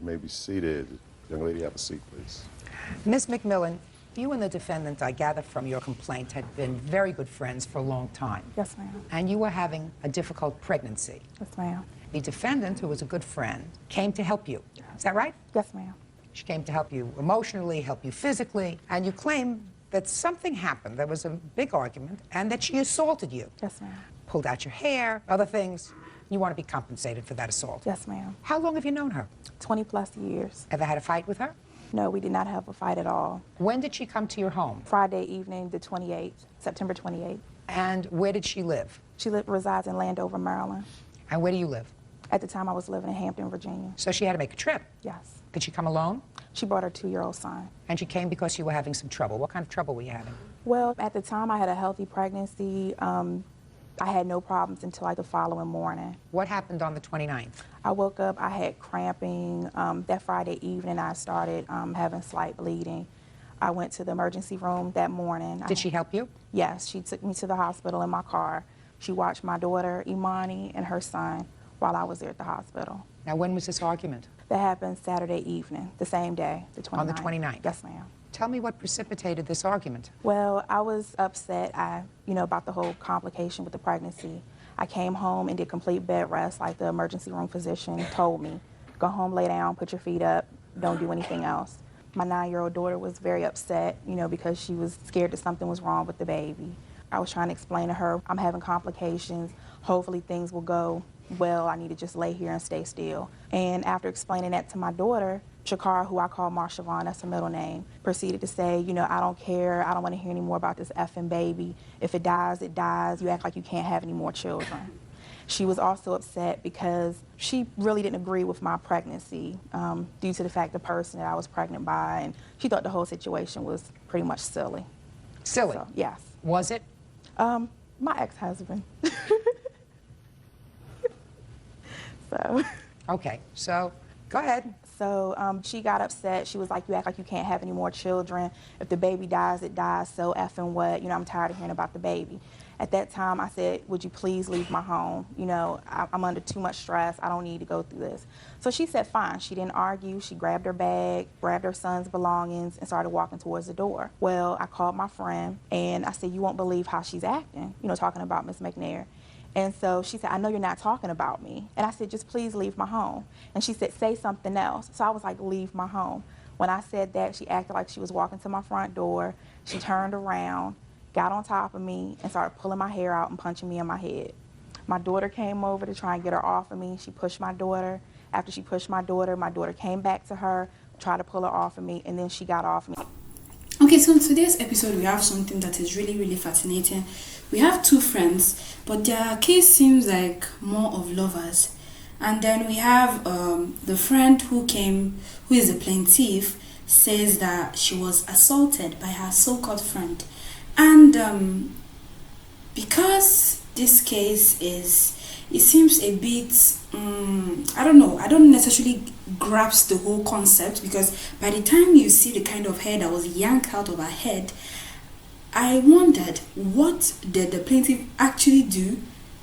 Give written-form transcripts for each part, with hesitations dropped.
may be seated. Young lady, have a seat, please. Ms. McMillan, you and the defendant, I gather from your complaint, had been very good friends for a long time. Yes, ma'am. And you were having a difficult pregnancy. Yes, ma'am. The defendant, who was a good friend, came to help you. Is that right? Yes, ma'am. She came to help you emotionally, help you physically, and you claim that something happened. There was a big argument, and that she assaulted you. Yes, ma'am. Pulled out your hair, other things. You want to be compensated for that assault. Yes, ma'am. How long have you known her? 20+ years. Ever had a fight with her? No, we did not have a fight at all. When did she come to your home? Friday evening, the 28th, September 28th. And where did she live? She resides in Landover, Maryland. And where do you live? At the time, I was living in Hampton, Virginia. So she had to make a trip. Yes. Did she come alone? She brought her 2-year-old son. And she came because you were having some trouble. What kind of trouble were you having? Well, at the time, I had a healthy pregnancy. I had no problems until like the following morning. What happened on the 29th? I woke up, I had cramping. That Friday evening, I started having slight bleeding. I went to the emergency room that morning. Did she help you? Yes, she took me to the hospital in my car. She watched my daughter, Imani, and her son while I was there at the hospital. Now, when was this argument? That happened Saturday evening, the same day, the 29th. On the 29th? Yes, ma'am. Tell me what precipitated this argument. Well, I was upset, about the whole complication with the pregnancy. I came home and did complete bed rest like the emergency room physician told me. Go home, lay down, put your feet up, don't do anything else. My 9-year-old daughter was very upset, because she was scared that something was wrong with the baby. I was trying to explain to her, I'm having complications, hopefully things will go well, I need to just lay here and stay still. And after explaining that to my daughter, Shakara, who I call Marshavon, that's her middle name, proceeded to say, I don't care, I don't want to hear any more about this effing baby. If it dies, it dies. You act like you can't have any more children. She was also upset because she really didn't agree with my pregnancy due to the fact the person that I was pregnant by, and she thought the whole situation was pretty much silly. Silly? So, yes. Was it? My ex-husband. So. Okay, so go ahead. So she got upset. She was like, you act like you can't have any more children. If the baby dies, it dies, so effing what? I'm tired of hearing about the baby. At that time, I said, would you please leave my home? I'm under too much stress. I don't need to go through this. So she said, fine. She didn't argue. She grabbed her bag, grabbed her son's belongings, and started walking towards the door. Well, I called my friend, and I said, you won't believe how she's acting, talking about Miss McNair. And so she said, I know you're not talking about me. And I said, just please leave my home. And she said, say something else. So I was like, leave my home. When I said that, she acted like she was walking to my front door. She turned around, got on top of me, and started pulling my hair out and punching me in my head. My daughter came over to try and get her off of me. She pushed my daughter. After she pushed my daughter came back to her, tried to pull her off of me, and then she got off me. Okay, so in today's episode, we have something that is really, really fascinating. We have two friends, but their case seems like more of lovers. And then we have the friend who is the plaintiff, says that she was assaulted by her so-called friend. And because this case it seems a bit, I don't know, I don't necessarily grasp the whole concept, because by the time you see the kind of hair that was yanked out of her head, I wondered, what did the plaintiff actually do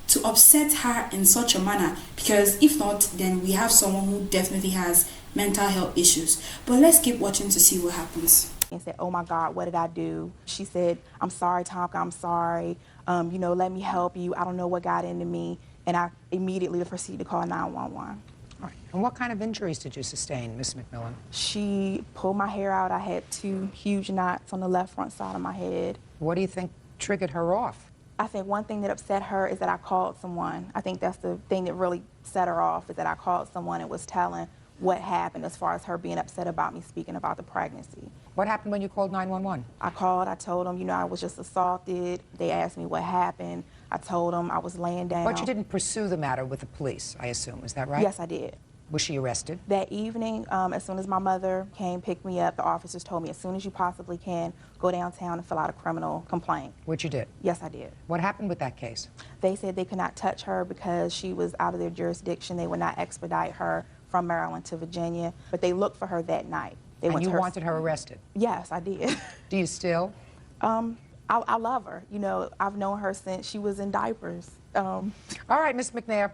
to upset her in such a manner? Because if not, then we have someone who definitely has mental health issues. But let's keep watching to see what happens. And said, oh my God, what did I do? She said, I'm sorry, Tonka, I'm sorry. Let me help you. I don't know what got into me. And I immediately proceeded to call 911. All right. And what kind of injuries did you sustain, Miss McMillan? She pulled my hair out. I had 2 huge knots on the left front side of my head. What do you think triggered her off? I think one thing that upset her is that I called someone. I think that's the thing that really set her off, is that I called someone and was telling what happened as far as her being upset about me speaking about the pregnancy. What happened when you called 911? I called, I told them, I was just assaulted. They asked me what happened. I told them I was laying down. But you didn't pursue the matter with the police, I assume, is that right? Yes, I did. Was she arrested? That evening, as soon as my mother came, pick me up, the officers told me, as soon as you possibly can, go downtown and fill out a criminal complaint. Which you did? Yes, I did. What happened with that case? They said they could not touch her because she was out of their jurisdiction. They would not expedite her from Maryland to Virginia, but they looked for her that night. And you wanted her arrested? Yes, I did. Do you still? I love her. I've known her since she was in diapers. All right, Miss McNair.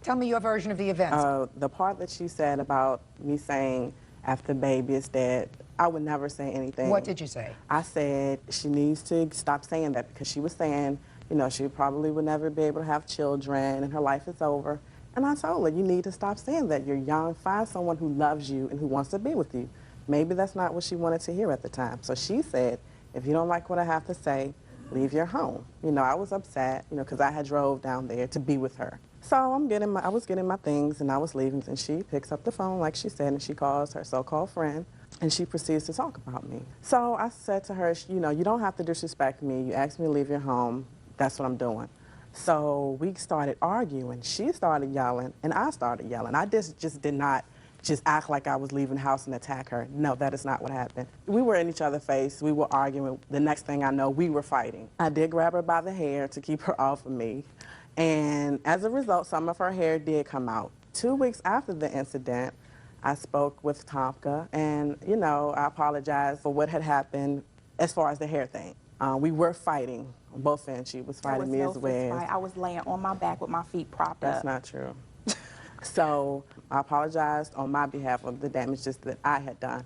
Tell me your version of the events. The part that she said about me saying after baby is dead, I would never say anything. What did you say? I said she needs to stop saying that because she was saying, you know, she probably would never be able to have children and her life is over. And I told her, you need to stop saying that. You're young, find someone who loves you and who wants to be with you. Maybe that's not what she wanted to hear at the time. So she said, if you don't like what I have to say, leave your home. You know, I was upset, you know, because I had drove down there to be with her. So I was getting my things and I was leaving, and she picks up the phone like she said, and she calls her so-called friend, and she proceeds to talk about me. So I said to her, you know, you don't have to disrespect me. You asked me to leave your home. That's what I'm doing. So we started arguing. She started yelling, and I started yelling. I just did not just act like I was leaving the house and attack her. No, that is not what happened. We were in each other's face. We were arguing. The next thing I know, we were fighting. I did grab her by the hair to keep her off of me. And as a result, some of her hair did come out. 2 weeks after the incident, I spoke with Tomka, and, you know, I apologized for what had happened as far as the hair thing. We were fighting on both ends. She was fighting me as well. I was laying on my back with my feet propped up. That's not true. So I apologized on my behalf of the damages that I had done.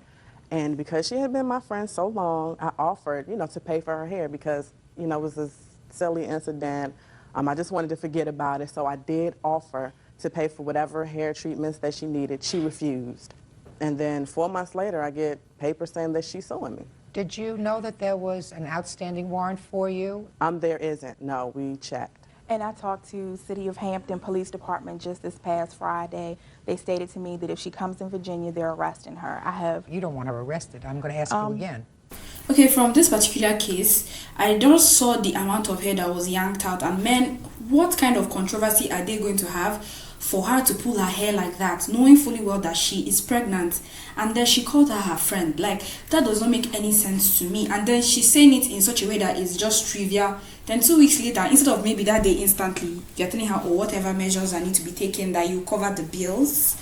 And because she had been my friend so long, I offered, you know, to pay for her hair because, you know, it was a silly incident. I just wanted to forget about it, so I did offer to pay for whatever hair treatments that she needed. She refused. And then 4 months later, I get papers saying that she's suing me. Did you know that there was an outstanding warrant for you? There isn't. No, we checked. And I talked to City of Hampton Police Department just this past Friday. They stated to me that if she comes in Virginia, they're arresting her. You don't want her arrested. I'm going to ask you again. Okay, from this particular case, I just saw the amount of hair that was yanked out, and men, what kind of controversy are they going to have for her to pull her hair like that, knowing fully well that she is pregnant, and then she called her friend? Like, that does not make any sense to me. And then she's saying it in such a way that is just trivial. Then 2 weeks later, instead of maybe that day instantly, you're telling her, or whatever measures that need to be taken, that you cover the bills.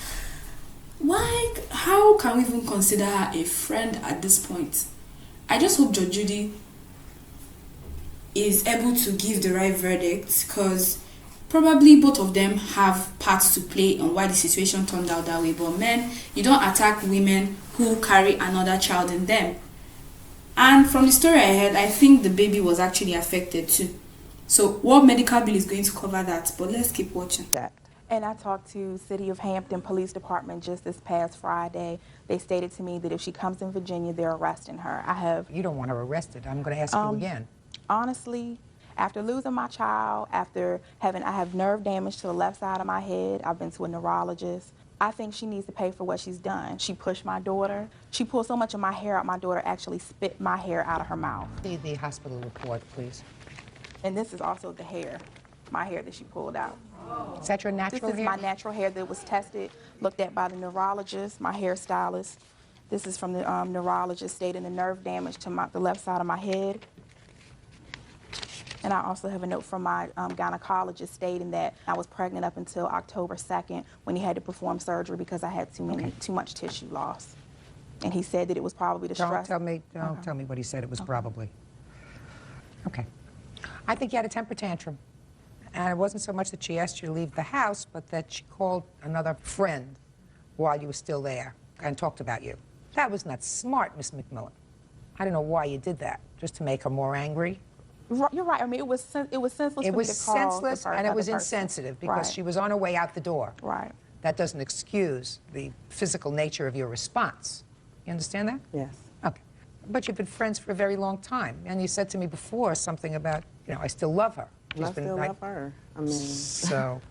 Why? How can we even consider her a friend at this point? I just hope Judge Judy is able to give the right verdict, because probably both of them have parts to play on why the situation turned out that way. But men, you don't attack women who carry another child in them. And from the story I heard, I think the baby was actually affected too. So what medical bill is going to cover that? But let's keep watching. And I talked to City of Hampton Police Department just this past Friday. They stated to me that if she comes in Virginia, they're arresting her. You don't want her arrested. I'm going to ask you again. Honestly, after losing my child, I have nerve damage to the left side of my head. I've been to a neurologist. I think she needs to pay for what she's done. She pushed my daughter. She pulled so much of my hair out, my daughter actually spit my hair out of her mouth. See the hospital report, please. And this is also the hair, my hair that she pulled out. Is that your natural hair? This is my natural hair that was tested, looked at by the neurologist, my hairstylist. This is from the neurologist stating the nerve damage to the left side of my head. And I also have a note from my gynecologist stating that I was pregnant up until October 2nd when he had to perform surgery because I had too much tissue loss. And he said that it was probably the stress. Don't tell me what he said it was probably. Okay. I think you had a temper tantrum. And it wasn't so much that she asked you to leave the house, but that she called another friend while you were still there and talked about you. That was not smart, Miss McMillan. I don't know why you did that, just to make her more angry. You're right. I mean, it was senseless. It was senseless and it was insensitive because she was on her way out the door. Right. That doesn't excuse the physical nature of your response. You understand that? Yes. Okay. But you've been friends for a very long time, and you said to me before something about, you know, I still love her. I still love her. I mean. So,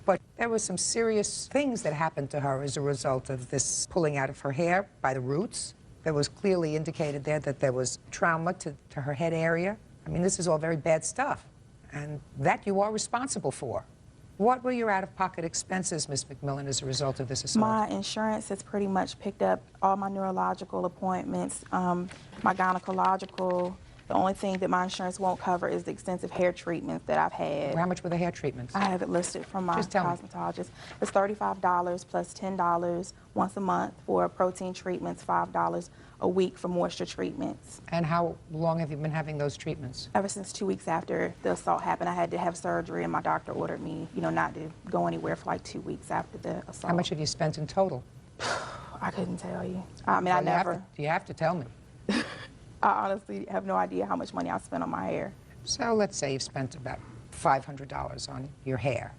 but there were some serious things that happened to her as a result of this pulling out of her hair by the roots. There was clearly indicated there that there was trauma to her head area. I mean, this is all very bad stuff, and that you are responsible for. What were your out-of-pocket expenses, Ms. McMillan, as a result of this assault? My insurance has pretty much picked up all my neurological appointments, my gynecological The only thing that my insurance won't cover is the extensive hair treatments that I've had. How much were the hair treatments? I have it listed from my Just tell me. cosmetologist. It's $35 plus $10 once a month for protein treatments, $5 a week for moisture treatments. And how long have you been having those treatments? Ever since 2 weeks after the assault happened, I had to have surgery, and my doctor ordered me, not to go anywhere for like 2 weeks after the assault. How much have you spent in total? I couldn't tell you. I mean, Well, I never. You have to tell me. I honestly have no idea how much money I spent on my hair. So let's say you've spent about $500 on your hair.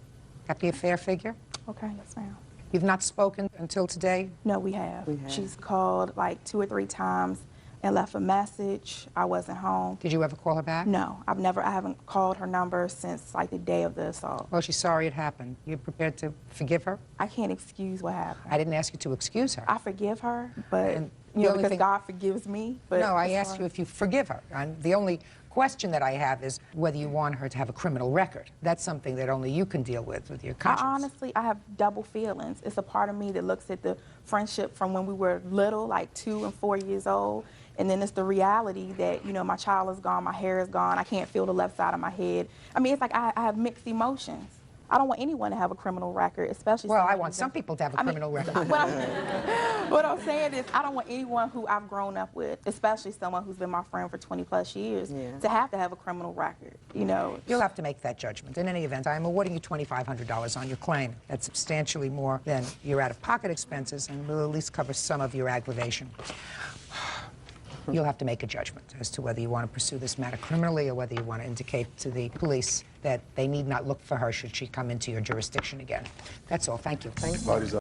That be a fair figure? Okay, yes, ma'am. You've not spoken until today? No, we have. We have. She's called like 2 or 3 times and left a message. I wasn't home. Did you ever call her back? No, I haven't called her number since like the day of the assault. Well, she's sorry it happened. You're prepared to forgive her? I can't excuse what happened. I didn't ask you to excuse her. I forgive her, but And the only because thing- God forgives me. But No, I as asked far you if you forgive her. And the only question that I have is whether you want her to have a criminal record. That's something that only you can deal with your conscience. I have double feelings. It's a part of me that looks at the friendship from when we were little, like 2 and 4 years old, and then it's the reality that, my child is gone, my hair is gone, I can't feel the left side of my head. I mean, it's like I have mixed emotions. I don't want anyone to have a criminal record, especially Well, I someone want who's some people to have a criminal record. What I'm saying is, I don't want anyone who I've grown up with, especially someone who's been my friend for 20+ years, Yeah. to have a criminal record, You'll have to make that judgment. In any event, I am awarding you $2,500 on your claim. That's substantially more than your out-of-pocket expenses and will at least cover some of your aggravation. You'll have to make a judgment as to whether you want to pursue this matter criminally or whether you want to indicate to the police that they need not look for her should she come into your jurisdiction again. That's all. Thank you. Thank you. Parties